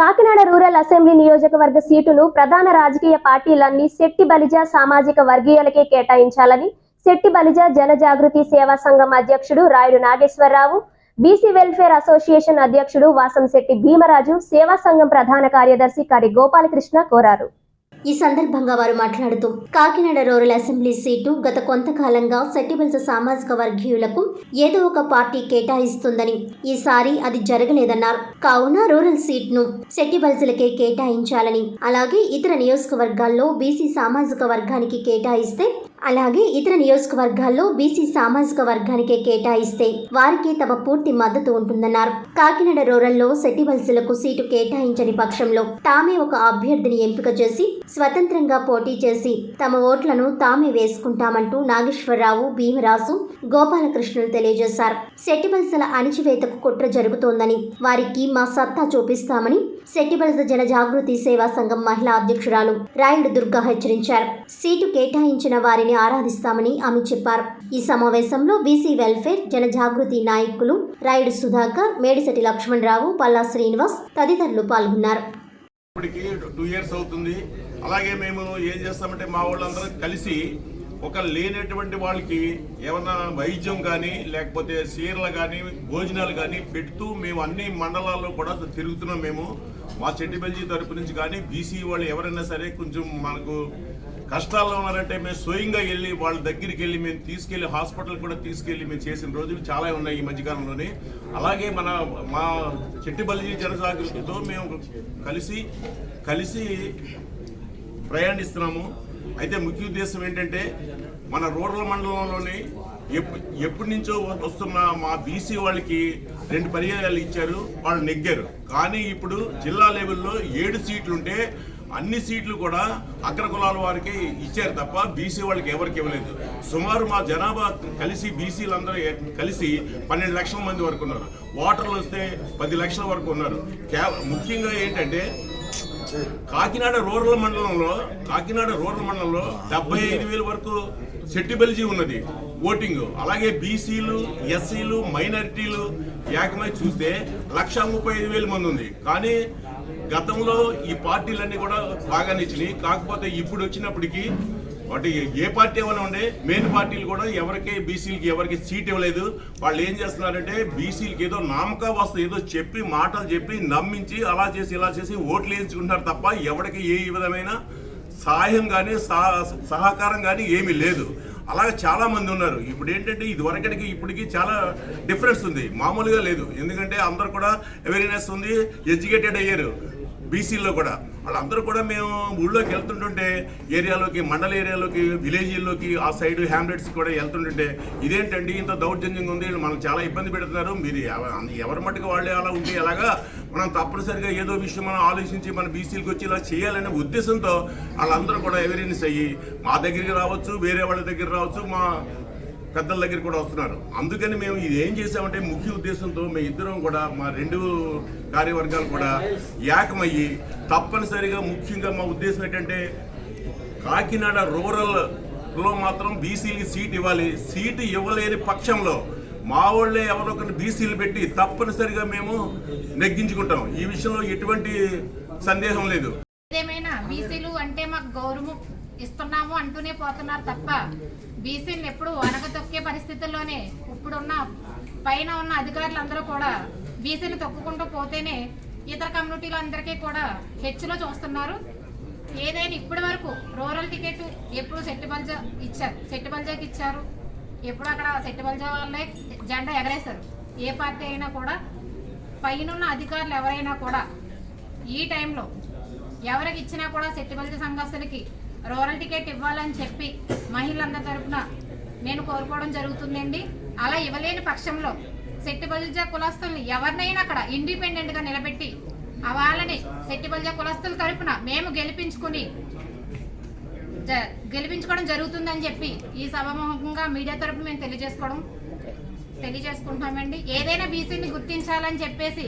Kakinada rural assembly నియోజకవర్గ సీటును ప్రధాన రాజకీయ పార్టీలన్నీ శెట్టి బలిజ సామాజిక వర్గీయులకే కేటాయించాలని శెట్టి బలిజ జనజాగృతి సేవా సంఘం అధ్యక్షుడు Rayudu Nageswararao, BC welfare association అధ్యక్షుడు వాసంశెట్టి భీమరాజు, సేవా సంఘం ప్రధాన కార్యదర్శి కరి గోపాలకృష్ణ కోరారు. ఈ సందర్భంగా వారు మాట్లాడుతూ కాకినాడ రూరల్ అసెంబ్లీ సీటు గత కొంతకాలంగా శెట్టిబలిజ సామాజిక వర్గీయులకు ఏదో ఒక పార్టీ కేటాయిస్తుందని, ఈసారి అది జరగలేదన్నారు. కావున రూరల్ సీట్ను శెట్టిబలిజలకే కేటాయించాలని, అలాగే ఇతర నియోజకవర్గాల్లో బీసీ సామాజిక వర్గానికి కేటాయిస్తే వారికి తమ పూర్తి మద్దతు ఉంటుందన్నారు. కాకినాడ రూరల్లో శెట్టిబలిజలకు సీటు కేటాయించని పక్షంలో తామే ఒక అభ్యర్థిని ఎంపిక చేసి స్వతంత్రంగా పోటీ చేసి తమ ఓట్లను తామే వేసుకుంటామంటూ నాగేశ్వరరావు, భీమరాజు, గోపాలకృష్ణులు తెలియజేశారు. శెట్టిబలిజల అణిచివేతకు కుట్ర జరుగుతోందని, వారికి మా సత్తా చూపిస్తామని శెట్టిబలిజ జనజాగృతి సేవా సంఘం మహిళా అధ్యక్షురాలు రాయుడు దుర్గా హెచ్చరించారు. సీటు కేటాయించిన వారిని ఆరాధిస్తామని ఆమె చెప్పారు. ఈ సమావేశంలో బీసీ వెల్ఫేర్ జనజాగృతి నాయకులు రాయుడు సుధాకర్, మేడిశెట్టి లక్ష్మణరావు, పల్లా శ్రీనివాస్ తదితరులు పాల్గొన్నారు. 2 years అవుతుంది. అలాగే మేము ఏం చేస్తామంటే మా వాళ్ళందరూ కలిసి ఒక లేనటువంటి వాళ్ళకి ఏమన్నా వైద్యం కానీ లేకపోతే చీరలు కానీ భోజనాలు కానీ పెడుతూ మేము అన్ని మండలాల్లో కూడా తిరుగుతున్నాం. మేము మా శెట్టిబలిజ తరపు నుంచి కానీ బీసీ వాళ్ళు ఎవరైనా సరే కొంచెం మనకు కష్టాల్లో ఉన్నారంటే మేము స్వయంగా వెళ్ళి వాళ్ళ దగ్గరికి వెళ్ళి మేము తీసుకెళ్లి హాస్పిటల్ కూడా తీసుకెళ్లి మేము చేసిన రోజులు చాలా ఉన్నాయి ఈ మధ్యకాలంలోనే. అలాగే మా శెట్టిబలిజ జనజాగృతితో మేము కలిసి ప్రయాణిస్తున్నాము. అయితే ముఖ్య ఉద్దేశం ఏంటంటే మన రూరల్ మండలంలోని ఎప్పటి నుంచో వస్తున్న మా బీసీ వాళ్ళకి 2 పర్యాయాలు ఇచ్చారు, వాళ్ళు నెగ్గారు. కానీ ఇప్పుడు జిల్లా లెవెల్లో 7 సీట్లుంటే అన్ని సీట్లు కూడా అగ్ర కులాల వారికి ఇచ్చారు తప్ప బీసీ వాళ్ళకి ఎవరికి ఇవ్వలేదు. సుమారు మా జనాభా కలిసి బీసీలందరూ కలిసి 12 లక్షల మంది వరకు ఉన్నారు. ఓటర్లు వస్తే 10 లక్షల వరకు ఉన్నారు. ముఖ్యంగా ఏంటంటే కాకినాడ రూరల్ మండలంలో 75,000 వరకు శెట్టిబలిజ ఉన్నది ఓటింగ్. అలాగే బీసీలు, ఎస్సీలు, మైనారిటీలు ఏకమై చూస్తే 135,000 మంది ఉంది. కానీ గతంలో ఈ పార్టీలన్నీ కూడా బాగా నిచ్చినాయి. కాకపోతే ఇప్పుడు వచ్చినప్పటికీ వాటి ఏ పార్టీ ఏమైనా ఉండే మెయిన్ పార్టీలు కూడా ఎవరికి బీసీలకి ఎవరికి సీట్ ఇవ్వలేదు. వాళ్ళు ఏం చేస్తున్నారంటే బీసీలకి ఏదో నామకావస్థ ఏదో చెప్పి మాటలు చెప్పి నమ్మించి అలా చేసి ఇలా చేసి ఓట్లు వేయించుకుంటున్నారు తప్ప ఎవరికి ఏ విధమైన సహాయం కానీ సహకారం కానీ ఏమీ లేదు. అలాగే చాలా మంది ఉన్నారు. ఇప్పుడు ఏంటంటే ఇదివరకటికి ఇప్పటికి చాలా డిఫరెన్స్ ఉంది, మామూలుగా లేదు. ఎందుకంటే అందరు కూడా అవేర్నెస్ ఉంది, ఎడ్యుకేటెడ్ అయ్యారు బీసీల్లో కూడా. వాళ్ళందరూ కూడా మేము ఊళ్ళోకి వెళ్తుంటుంటే ఏరియాలోకి, మండల ఏరియాలోకి, విలేజ్లోకి, ఆ సైడ్ హ్యామ్లెట్స్కి కూడా వెళ్తుంటుంటే ఇదేంటండి ఇంత దౌర్జన్యంగా ఉంది, మనకు చాలా ఇబ్బంది పెడుతున్నారు, మీరు ఎవరి మట్టుకు వాళ్ళే అలా ఉంటే ఎలాగా, మనం తప్పనిసరిగా ఏదో విషయం మనం ఆలోచించి మన బీసీలకు వచ్చి ఇలా చేయాలనే ఉద్దేశంతో వాళ్ళందరూ కూడా అవేర్నెస్ అయ్యి మా దగ్గరికి రావచ్చు, వేరే వాళ్ళ దగ్గర రావచ్చు, మా పెద్దల దగ్గర కూడా వస్తున్నారు. అందుకని మేము ఇది ఏం చేసామంటే ముఖ్య ఉద్దేశంతో మేము ఇద్దరం కూడా మా 2 కార్యవర్గాలు కూడా ఏకమయ్యి తప్పనిసరిగా ముఖ్యంగా మా ఉద్దేశం ఏంటంటే కాకినాడ రూరల్లో మాత్రం బీసీలకి సీట్ ఇవ్వాలి. సీటు ఇవ్వలేని పక్షంలో మా వాళ్ళే ఎవరో ఒకరిని బీసీలు పెట్టి తప్పనిసరిగా మేము నెగ్గించుకుంటాం. ఈ విషయంలో ఎటువంటి సందేహం లేదు. ఏదేమైనా బీసీలు అంటే మాకు గౌరవం ఇస్తున్నాము అంటూనే పోతున్నారు తప్ప బీసీలు ఎప్పుడు అనగతొక్కే పరిస్థితుల్లోనే ఇప్పుడున్న పైన ఉన్న అధికారులందరూ కూడా బీసీలు తొక్కుకుంటూ పోతేనే ఇతర కమ్యూనిటీలందరికీ కూడా హెచ్చులో చూస్తున్నారు. ఏదైనా ఇప్పటి వరకు రూరల్ టికెట్ ఎప్పుడు శెట్టిబలిజకి ఇచ్చారు, ఎప్పుడు అక్కడ శెట్టిబలిజ వాళ్ళే జెండా ఎగరేశారు. ఏ పార్టీ అయినా కూడా పైన అధికారులు ఎవరైనా కూడా ఈ టైంలో ఎవరికి ఇచ్చినా కూడా శెట్టిబలిజ సంఘస్థులకి రూరల్ టికెట్ ఇవ్వాలని చెప్పి మహిళలందరి తరఫున నేను కోరుకోవడం జరుగుతుందండి. అలా ఇవ్వలేని పక్షంలో శెట్టిబలిజ కులస్తుల్ని ఎవరినైనా అక్కడ ఇండిపెండెంట్గా నిలబెట్టి వాళ్ళని శెట్టిబలిజ కులస్తుల తరఫున మేము గెలిపించుకోవడం జరుగుతుందని చెప్పి ఈ సభాముఖంగా మీడియా తరఫున మేము తెలియజేసుకుంటున్నామండి. ఏదైనా బీసీని గుర్తించాలని చెప్పేసి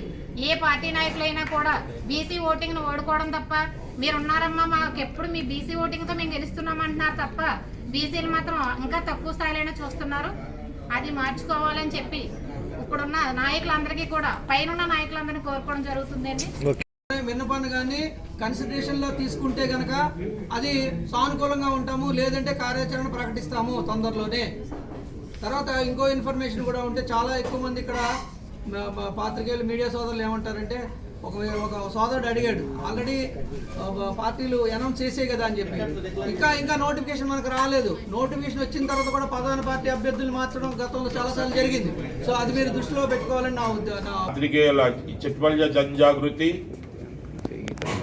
ఏ పార్టీ నాయకులైనా కూడా బీసీ ఓటింగ్ను ఓడుకోవడం తప్ప మీరున్నారమ్మా మాకు ఎప్పుడు మీ బీసీ ఓటింగ్తో మేము గెలుస్తున్నామంటున్నారు తప్ప బీసీలు మాత్రం ఇంకా తక్కువ స్థాయిలోనే చూస్తున్నారు. అది మార్చుకోవాలని చెప్పి ఇప్పుడున్న నాయకులందరికీ కూడా పైన నాయకులందరినీ కోరుకోవడం జరుగుతుందండి. విన్నపాన్ని కానీ కన్సిడరేషన్లో తీసుకుంటే కనుక అది సానుకూలంగా ఉంటాము, లేదంటే కార్యాచరణ ప్రకటిస్తాము తొందరలోనే. తర్వాత ఇంకో ఇన్ఫర్మేషన్ కూడా ఉంటే, చాలా ఎక్కువ మంది ఇక్కడ పాత్రికేయులు మీడియా సోదరులు ఏమంటారంటే, ఒక సోదరుడు అడిగాడు, ఆల్రెడీ పార్టీలు అనౌన్స్ చేసే కదా అని చెప్పి, ఇంకా నోటిఫికేషన్ మనకు రాలేదు. నోటిఫికేషన్ వచ్చిన తర్వాత కూడా ప్రధాన పార్టీ అభ్యర్థులు మార్చడం గతంలో చాలాసార్లు జరిగింది. సో అది మీరు దృష్టిలో పెట్టుకోవాలని నా పాత్రికేయుల చిట్పల్లి జనజాగృతి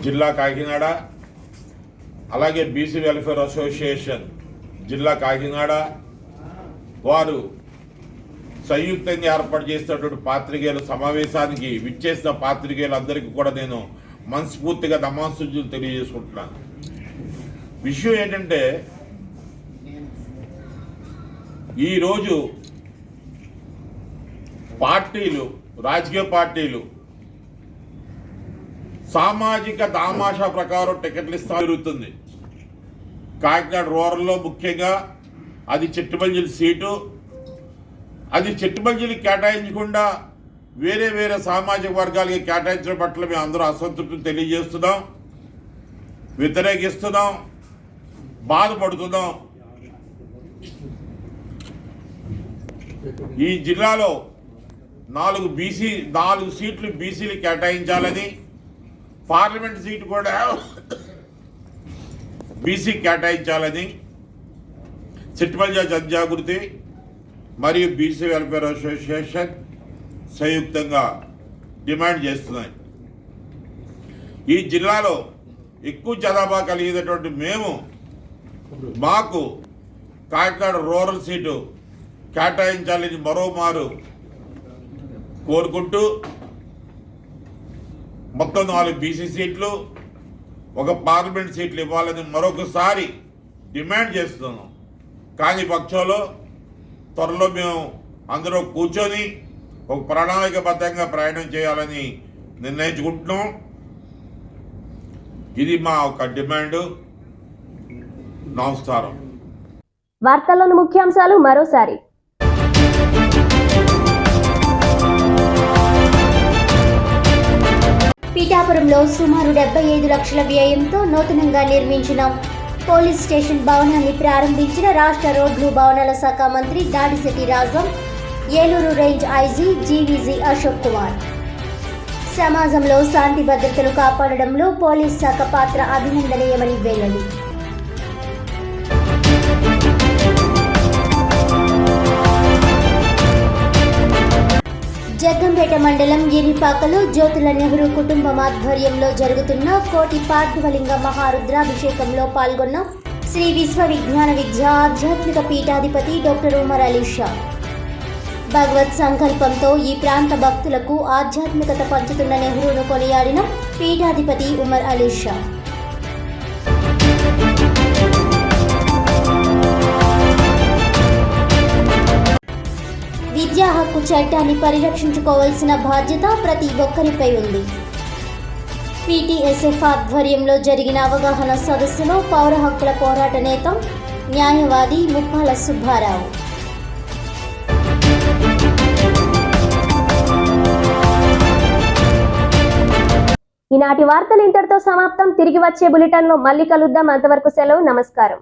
జిల్లా కాకినాడ, అలాగే బీసీ వెల్ఫేర్ అసోసియేషన్ జిల్లా కాకినాడ వారు సంయుక్తంగా ఏర్పాటు చేసినటువంటి పాత్రికేయుల సమావేశానికి విచ్చేసిన పాత్రికేయులందరికీ కూడా నేను మనస్ఫూర్తిగా నమస్సులు తెలియజేసుకుంటున్నాను. విషయం ఏంటంటే, ఈరోజు పార్టీలు, రాజకీయ పార్టీలు సామాజిక దామాషా ప్రకారం టికెట్లు ఇస్తా జరుగుతుంది. కాకినాడ రూరల్లో ముఖ్యంగా అది చిట్టుమంజిలి సీటు, అది చిట్టుమంజిలికి కేటాయించకుండా వేరే సామాజిక వర్గాలకి కేటాయించడం పట్ల మేము అందరూ అసంతృప్తి తెలియజేస్తున్నాం, వ్యతిరేకిస్తున్నాం, బాధపడుతున్నాం. ఈ జిల్లాలో 4 సీట్లు బీసీలు కేటాయించాలని, పార్లమెంట్ సీటు కూడా బీసీ కేటాయించాలని చిట్పల్లి జనజాగృతి మరియు బీసీ వెల్ఫేర్ అసోసియేషన్ సంయుక్తంగా డిమాండ్ చేస్తున్నాయి. ఈ జిల్లాలో ఎక్కువ జనాభా కలిగినటువంటి మాకు కాకినాడ రూరల్ సీటు కేటాయించాలని మరోమారు కోరుకుంటూ మొత్తం 4 బీసీ సీట్లు, 1 పార్లమెంట్ సీట్లు ఇవ్వాలని మరొకసారి డిమాండ్ చేస్తున్నాం. కానీ పక్షంలో త్వరలో మేము అందరూ కూర్చొని ఒక ప్రణాళికబద్ధంగా ప్రయాణం చేయాలని నిర్ణయించుకుంటున్నాం. ఇది మా ఒక డిమాండ్. నమస్కారం. వార్తల్లోని ముఖ్యాంశాలు మరోసారి. పీఠాపురంలో సుమారు 75 లక్షల వ్యయంతో నూతనంగా నిర్మించిన పోలీస్ స్టేషన్ భవనాన్ని ప్రారంభించిన రాష్ట్ర రోడ్లు భవనాల శాఖ మంత్రి Dadisetti Rajam, Eluru range IG GVG Ashok Kumar. సమాజంలో శాంతి భద్రతలు కాపాడడంలో పోలీస్ శాఖ పాత్ర అభినందనీయమని వెల్లడి. జగ్గంపేట మండలం ఎరిపాకలో జ్యోతుల నెహ్రూ కుటుంబం ఆధ్వర్యంలో జరుగుతున్న కోటి పార్థివలింగ మహారుద్రాభిషేకంలో పాల్గొన్న శ్రీ విశ్వ విజ్ఞాన విద్య ఆధ్యాత్మిక పీఠాధిపతి డాక్టర్ ఉమర్ అలీ షా. భగవత్ సంకల్పంతో ఈ ప్రాంత భక్తులకు ఆధ్యాత్మికత పంచుతున్న నెహ్రూను కొనియాడిన పీఠాధిపతి ఉమర్ అలీ షా. విద్యా హక్కు చట్టాన్ని పరిరక్షించుకోవాల్సిన బాధ్యత ప్రతి ఒక్కరిపై ఉంది. పీటీఎస్ఎఫ్ ఆధ్వర్యంలో జరిగిన అవగాహన సదస్సులో పౌర హక్కుల పోరాట నేత, న్యాయవాది ముప్పాల సుబ్బారావు. ఈనాటి వార్తలు ఇంతటితో సమాప్తం. తిరిగి వచ్చే బులెటిన్లో మళ్ళీ కలుద్దాం. అంతవరకు సెలవు. నమస్కారం.